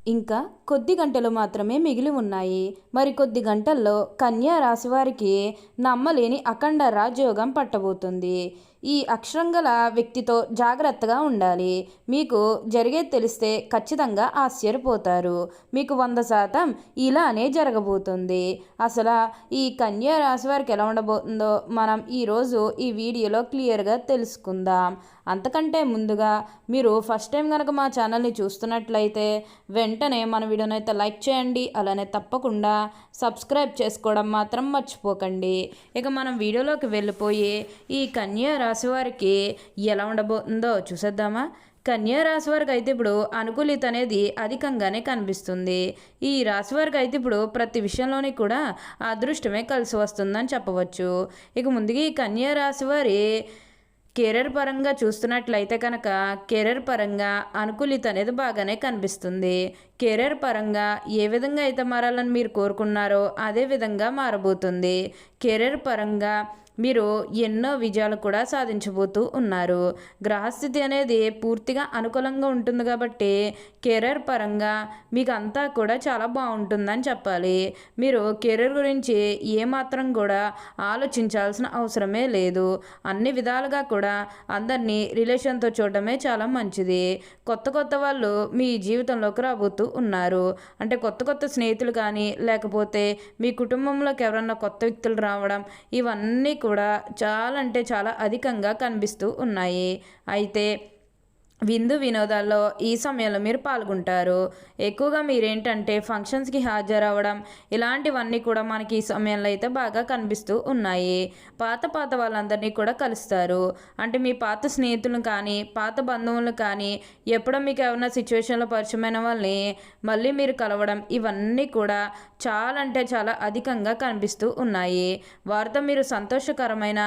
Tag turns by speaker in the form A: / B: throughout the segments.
A: ఇంకా కొద్ది గంటలు మాత్రమే మిగిలి ఉన్నాయి. మరికొద్ది గంటల్లో కన్యా రాశి వారికి నమ్మలేని అఖండ రాజయోగం పట్టబోతుంది. ఈ అక్షరం గల వ్యక్తితో జాగ్రత్తగా ఉండాలి. మీకు జరిగేది తెలిస్తే ఖచ్చితంగా ఆశ్చర్యపోతారు. మీకు 100% ఇలానే జరగబోతుంది. అసలు ఈ కన్యా రాశి వారికి ఎలా ఉండబోతుందో మనం ఈరోజు ఈ వీడియోలో క్లియర్గా తెలుసుకుందాం. అంతకంటే ముందుగా మీరు ఫస్ట్ టైం కనుక మా ఛానల్ని చూస్తున్నట్లయితే వెంటనే మన వీడియోని అయితే లైక్ చేయండి. అలానే తప్పకుండా సబ్స్క్రైబ్ చేసుకోవడం మాత్రం మర్చిపోకండి. ఇక మనం వీడియోలోకి వెళ్ళిపోయి ఈ కన్యా రాశి వారికి ఎలా ఉండబోతుందో చూసేద్దామా. కన్యా రాశి వారికి అయితే ఇప్పుడు అనుకూలిత అనేది అధికంగానే కనిపిస్తుంది. ఈ రాశి వారికి అయితే ఇప్పుడు ప్రతి విషయంలోని కూడా అదృష్టమే కలిసి వస్తుందని చెప్పవచ్చు. ఇక ముందుగా ఈ కన్యా రాశి వారి కెరీర్ పరంగా చూస్తున్నట్లయితే కనుక కెరీర్ పరంగా అనుకూలిత అనేది బాగానే కనిపిస్తుంది. కెరీర్ పరంగా ఏ విధంగా అయితే మారాలని మీరు కోరుకున్నారో అదే విధంగా మారబోతుంది. కెరీర్ పరంగా మీరు ఎన్నో విజయాలు కూడా సాధించబోతూ ఉన్నారు. గ్రహస్థితి అనేది పూర్తిగా అనుకూలంగా ఉంటుంది కాబట్టి కెరీర్ పరంగా మీకు అంతా కూడా చాలా బాగుంటుందని చెప్పాలి. మీరు కెరీర్ గురించి ఏమాత్రం కూడా ఆలోచించాల్సిన అవసరమే లేదు. అన్ని విధాలుగా కూడా అందరినీ రిలేషన్తో చూడటమే చాలా మంచిది. కొత్త కొత్త వాళ్ళు మీ జీవితంలోకి రాబోతూ ఉన్నారు. అంటే కొత్త కొత్త స్నేహితులు కానీ లేకపోతే మీ కుటుంబంలోకి ఎవరన్నా కొత్త వ్యక్తులు రావడం ఇవన్నీ కూడా చాలా అంటే చాలా అధికంగా కనిపిస్తూ ఉన్నాయి. అయితే విందు వినోదాల్లో ఈ సమయంలో మీరు పాల్గొంటారు. ఎక్కువగా మీరేంటంటే ఫంక్షన్స్కి హాజరవ్వడం ఇలాంటివన్నీ కూడా మనకి ఈ సమయంలో అయితే బాగా కనిపిస్తూ ఉన్నాయి. పాత వాళ్ళందరినీ కూడా కలుస్తారు. అంటే మీ పాత స్నేహితులను కానీ పాత బంధువులను కానీ ఎప్పుడో మీకు ఏమైనా సిచ్యువేషన్లో పరిచయమైన వాళ్ళని మళ్ళీ మీరు కలవడం ఇవన్నీ కూడా చాలా అంటే చాలా అధికంగా కనిపిస్తూ ఉన్నాయి. వారితో మీరు సంతోషకరమైన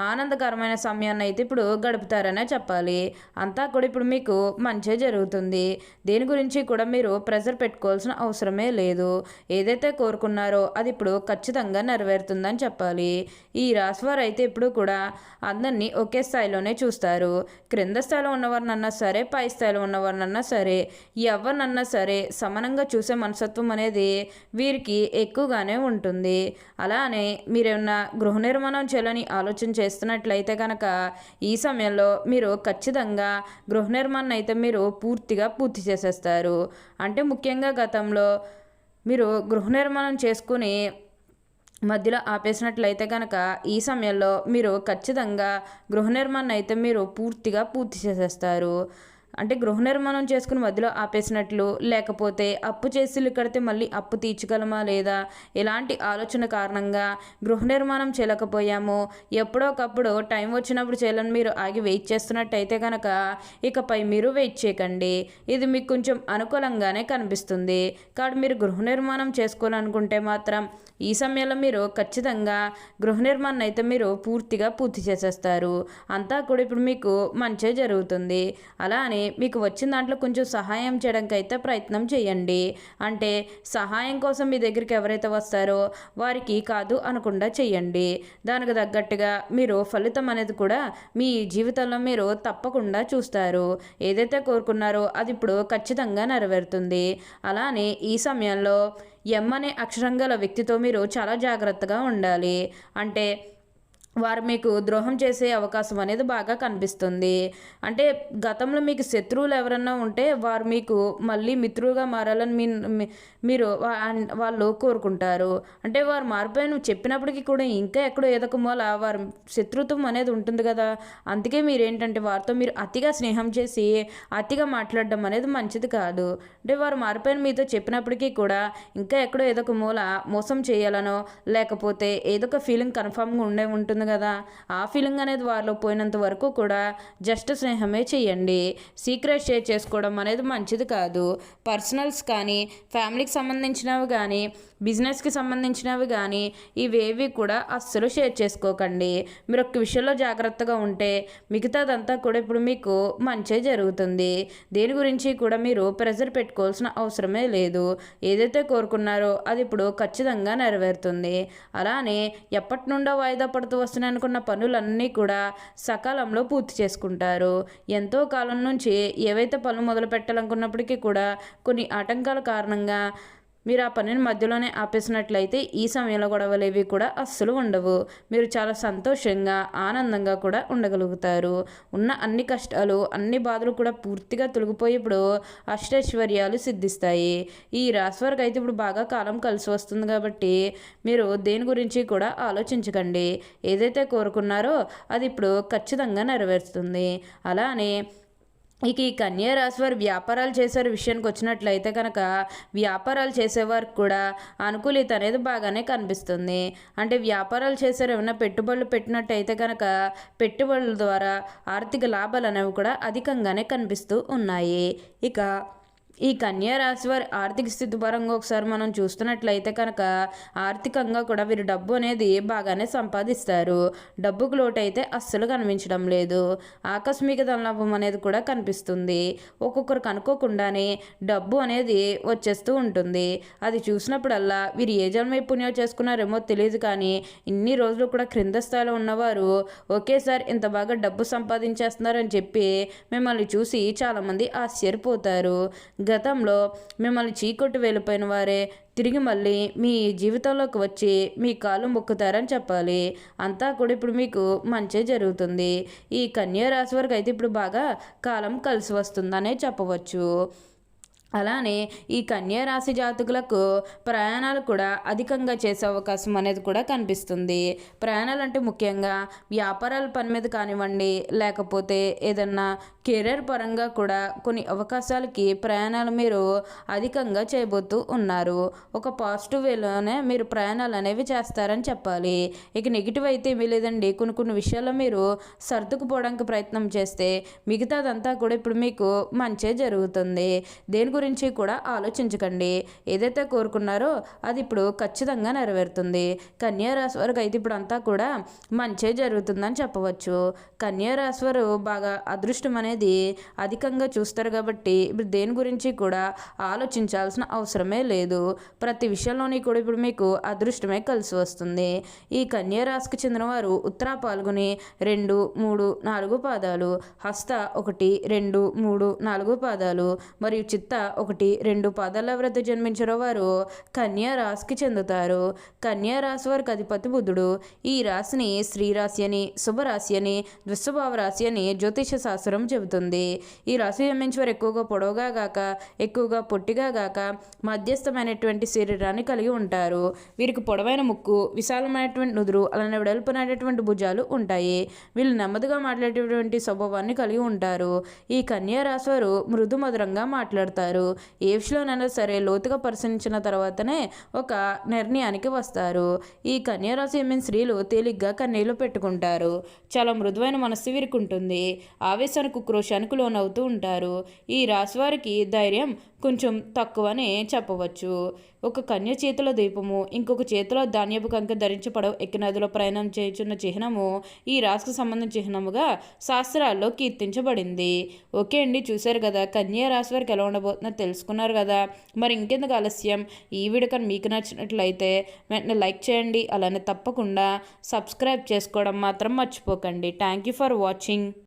A: ఆనందకరమైన సమయాన్ని అయితే ఇప్పుడు గడుపుతారనే చెప్పాలి. అంతా కూడా ఇప్పుడు మీకు మంచి జరుగుతుంది. దేని గురించి కూడా మీరు ప్రెజర్ పెట్టుకోవాల్సిన అవసరమే లేదు. ఏదైతే కోరుకున్నారో అది ఇప్పుడు ఖచ్చితంగా నెరవేరుతుందని చెప్పాలి. ఈ రాశివారు అయితే ఇప్పుడు కూడా అందరినీ ఒకే స్థాయిలోనే చూస్తారు. క్రింద స్థాయిలో ఉన్నవారినన్నా సరే పై స్థాయిలో ఉన్నవారినన్నా సరే ఎవరినన్నా సరే సమానంగా చూసే మనస్తత్వం అనేది వీరికి ఎక్కువగానే ఉంటుంది. అలానే మీరేమన్నా గృహ నిర్మాణం చేయాలని ఆలోచన చేస్తున్నట్లయితే కనుక ఈ సమయంలో మీరు ఖచ్చితంగా గృహ నిర్మాణం అయితే మీరు పూర్తి చేసేస్తారు. అంటే ముఖ్యంగా గతంలో మీరు గృహ నిర్మాణం చేసుకుని మధ్యలో ఆపేసినట్లయితే కనుక ఈ సమయంలో మీరు ఖచ్చితంగా గృహ నిర్మాణం అయితే మీరు పూర్తి చేసేస్తారు. అంటే గృహ నిర్మాణం చేసుకుని మధ్యలో ఆపేసినట్లు లేకపోతే అప్పు చేసి కడితే మళ్ళీ అప్పు తీర్చగలమా లేదా ఇలాంటి ఆలోచన కారణంగా గృహ నిర్మాణం చేయలేకపోయాము, ఎప్పుడో ఒకప్పుడు టైం వచ్చినప్పుడు చేయాలని మీరు ఆగి వెయిట్ చేస్తున్నట్టయితే కనుక ఇకపై మీరు వెయిట్ చేయకండి. ఇది మీకు కొంచెం అనుకూలంగానే కనిపిస్తుంది. కాబట్టి మీరు గృహ నిర్మాణం చేసుకోవాలనుకుంటే మాత్రం ఈ సమయంలో మీరు ఖచ్చితంగా గృహ నిర్మాణం అయితే మీరు పూర్తి చేసేస్తారు. అంతా కూడా ఇప్పుడు మీకు మంచి జరుగుతుంది. అలానే మీకు వచ్చిన దాంట్లో కొంచెం సహాయం చేయడానికి అయితే ప్రయత్నం చేయండి. అంటే సహాయం కోసం మీ దగ్గరికి ఎవరైతే వస్తారో వారికి కాదు అనకుండా చేయండి. దానికి తగ్గట్టుగా మీరు ఫలితం అనేది కూడా మీ జీవితంలో మీరు తప్పకుండా చూస్తారు. ఏదైతే కోరుకున్నారో అది ఇప్పుడు ఖచ్చితంగా నెరవేరుతుంది. అలానే ఈ సమయంలో ఎం అనే అక్షరం గల వ్యక్తితో మీరు చాలా జాగ్రత్తగా ఉండాలి. అంటే వారు మీకు ద్రోహం చేసే అవకాశం అనేది బాగా కనిపిస్తుంది. అంటే గతంలో మీకు శత్రువులు ఎవరన్నా ఉంటే వారు మీకు మళ్ళీ మిత్రులుగా మారాలని మీరు వాళ్ళు కోరుకుంటారు. అంటే వారు మారిపోయి చెప్పినప్పటికీ కూడా ఇంకా ఎక్కడో ఏదో ఒక మూల వారు శత్రుత్వం అనేది ఉంటుంది కదా. అందుకే మీరేంటంటే వారితో మీరు అతిగా స్నేహం చేసి అతిగా మాట్లాడడం అనేది మంచిది కాదు. అంటే వారు మారిపోయిన మీతో చెప్పినప్పటికీ కూడా ఇంకా ఎక్కడో ఏదో ఒక మూల మోసం చేయాలనో లేకపోతే ఏదో ఒక ఫీలింగ్ కన్ఫామ్గా ఉంటుంది కదా. ఆ ఫీలింగ్ అనేది వారిలో పోయినంత వరకు కూడా జస్ట్ స్నేహమే చేయండి. సీక్రెట్ షేర్ చేసుకోవడం అనేది మంచిది కాదు. పర్సనల్స్ కానీ ఫ్యామిలీకి సంబంధించినవి కానీ బిజినెస్కి సంబంధించినవి కానీ ఇవేవి కూడా అస్సలు షేర్ చేసుకోకండి. మీరు ఒక్క విషయంలో జాగ్రత్తగా ఉంటే మిగతాదంతా కూడా ఇప్పుడు మీకు మంచి జరుగుతుంది. దేని గురించి కూడా మీరు ప్రెజర్ పెట్టుకోవాల్సిన అవసరమే లేదు. ఏదైతే కోరుకున్నారో అది ఇప్పుడు ఖచ్చితంగా నెరవేరుతుంది. అలానే ఎప్పటి నుండో వాయిదా పడుతూ వస్తున్నాయి అనుకున్న పనులన్నీ కూడా సకాలంలో పూర్తి చేసుకుంటారు. ఎంతో కాలం నుంచి ఏవైతే పనులు మొదలు పెట్టాలనుకున్నప్పటికీ కూడా కొన్ని ఆటంకాల కారణంగా మీరు ఆ పనిని మధ్యలోనే ఆపేసినట్లయితే ఈ సమయంలో గొడవలేవి కూడా అస్సలు ఉండవు. మీరు చాలా సంతోషంగా ఆనందంగా కూడా ఉండగలుగుతారు. ఉన్న అన్ని కష్టాలు అన్ని బాధలు కూడా పూర్తిగా తొలగిపోయి ఇప్పుడు అష్టైశ్వర్యాలు సిద్ధిస్తాయి. ఈ రాశి వారికి అయితే ఇప్పుడు బాగా కాలం కలిసి వస్తుంది కాబట్టి మీరు దేని గురించి కూడా ఆలోచించకండి. ఏదైతే కోరుకున్నారో అది ఇప్పుడు ఖచ్చితంగా నెరవేరుస్తుంది. అలానే ఇక ఈ కన్యా రాశి వారు వ్యాపారాలు చేసే విషయానికి వచ్చినట్లయితే కనుక వ్యాపారాలు చేసేవారికి కూడా అనుకూలిత అనేది బాగానే కనిపిస్తుంది. అంటే వ్యాపారాలు చేసేవారు ఏమైనా పెట్టుబడులు పెట్టినట్టయితే కనుక పెట్టుబడుల ద్వారా ఆర్థిక లాభాలు అనేవి కూడా అధికంగానే కనిపిస్తూ ఉన్నాయి. ఇక ఈ కన్యా రాశి వారి ఆర్థిక స్థితి పరంగా ఒకసారి మనం చూస్తున్నట్లయితే కనుక ఆర్థికంగా కూడా వీరు డబ్బు అనేది బాగానే సంపాదిస్తారు. డబ్బుకు లోటు అయితే అస్సలు కనిపించడం లేదు. ఆకస్మిక ధనలాభం అనేది కూడా కనిపిస్తుంది. ఒక్కొక్కరికి అనుకోకుండానే డబ్బు అనేది వచ్చేస్తూ ఉంటుంది. అది చూసినప్పుడల్లా వీరు ఏ జన్మ పుణ్యం చేసుకున్నారేమో తెలియదు, కానీ ఇన్ని రోజులు కూడా క్రింద స్థాయిలో ఉన్నవారు ఒకేసారి ఇంత బాగా డబ్బు సంపాదించేస్తున్నారని చెప్పి మిమ్మల్ని చూసి చాలామంది ఆశ్చర్యపోతారు. గతంలో మిమ్మల్ని చీకొట్టి వెళ్ళిపోయిన వారే తిరిగి మళ్ళీ మీ జీవితంలోకి వచ్చి మీ కాళ్ళు మొక్కుతారని చెప్పాలి. అంతా కూడా ఇప్పుడు మీకు మంచి జరుగుతుంది. ఈ కన్యా రాశి వారికి అయితే ఇప్పుడు బాగా కాలం కలిసి వస్తుందనే చెప్పవచ్చు. అలానే ఈ కన్యా రాశి జాతకులకు ప్రయాణాలు కూడా అధికంగా చేసే అవకాశం అనేది కూడా కనిపిస్తుంది. ప్రయాణాలు అంటే ముఖ్యంగా వ్యాపారాల పని మీద కానివ్వండి, లేకపోతే ఏదన్నా కెరీర్ పరంగా కూడా కొన్ని అవకాశాలకి ప్రయాణాలు మీరు అధికంగా చేయబోతూ ఉన్నారు. ఒక పాజిటివ్ వేలోనే మీరు ప్రయాణాలు అనేవి చేస్తారని చెప్పాలి. ఇక నెగిటివ్ అయితే ఏమీ లేదండి. కొన్ని విషయాల్లో మీరు సర్దుకుపోవడానికి ప్రయత్నం చేస్తే మిగతాదంతా కూడా ఇప్పుడు మీకు మంచే జరుగుతుంది. దేని గురించి కూడా ఆలోచించకండి. ఏదైతే కోరుకున్నారో అది ఇప్పుడు ఖచ్చితంగా నెరవేరుతుంది. కన్యా రాశి వారికి అయితే ఇప్పుడు అంతా కూడా మంచే జరుగుతుందని చెప్పవచ్చు. కన్యా రాశి వారు బాగా అదృష్టం అనేది అధికంగా చూస్తారు కాబట్టి ఇప్పుడు దేని గురించి కూడా ఆలోచించాల్సిన అవసరమే లేదు. ప్రతి విషయంలోని కూడా ఇప్పుడు మీకు అదృష్టమే కలిసి వస్తుంది. ఈ కన్యా రాశికి చెందిన వారు ఉత్తరా పాల్గొని 2, 3, 4 పాదాలు, హస్త 1, 2, 3, 4 పాదాలు మరియు చిత్త 1, 2 పాదాల ఎవరైతే జన్మించారో వారు కన్యా రాశికి చెందుతారు. కన్యా రాశి వారికి అధిపతి బుధుడు. ఈ రాశిని స్త్రీ రాశి అని, శుభరాశి అని, ద్విస్వభావ రాశి అని జ్యోతిష శాస్త్రం చెబుతుంది. ఈ రాశి జన్మించి వారు ఎక్కువగా పొడవుగా గాక, ఎక్కువగా పొట్టిగా గాక మధ్యస్థమైనటువంటి శరీరాన్ని కలిగి ఉంటారు. వీరికి పొడవైన ముక్కు, విశాలమైనటువంటి నుదురు, అలానే వెడల్పునైనటువంటి భుజాలు ఉంటాయి. వీళ్ళు నెమ్మదిగా మాట్లాడేటువంటి స్వభావాన్ని కలిగి ఉంటారు. ఈ కన్యా రాశి వారు మృదు మధురంగా మాట్లాడతారు. ఏ విషయంలోనైనా సరే లోతుగా పరిశీలించిన తర్వాతనే ఒక నిర్ణయానికి వస్తారు. ఈ కన్యా రాశి జన్మించిన స్త్రీలు తేలిగ్గా కన్నీళ్లు పెట్టుకుంటారు. చాలా మృదువైన మనస్సు వీరికి ఉంటుంది. ఆవేశానికి క్రోశానికి లోనవుతూ ఉంటారు. ఈ రాశి వారికి ధైర్యం కొంచెం తక్కువనే చెప్పవచ్చు. ఒక కన్య చేతిలో దీపము, ఇంకొక చేతిలో ధాన్యపు కంక ధరించి పడవ ఎక్కి నదిలో ప్రయాణం చేయుచున్న చిహ్నము ఈ రాశికి సంబంధించిన చిహ్నముగా శాస్త్రాల్లో కీర్తించబడింది. ఓకే అండి, చూశారు కదా కన్యా రాశి వారికి ఎలా ఉండబోతుందో తెలుసుకున్నారు కదా. మరి ఇంకెందుకు ఆలస్యం, ఈ వీడియో కానీ మీకు నచ్చినట్లయితే వెంటనే లైక్ చేయండి. అలానే తప్పకుండా సబ్స్క్రైబ్ చేసుకోవడం మాత్రం మర్చిపోకండి. Thank you for watching.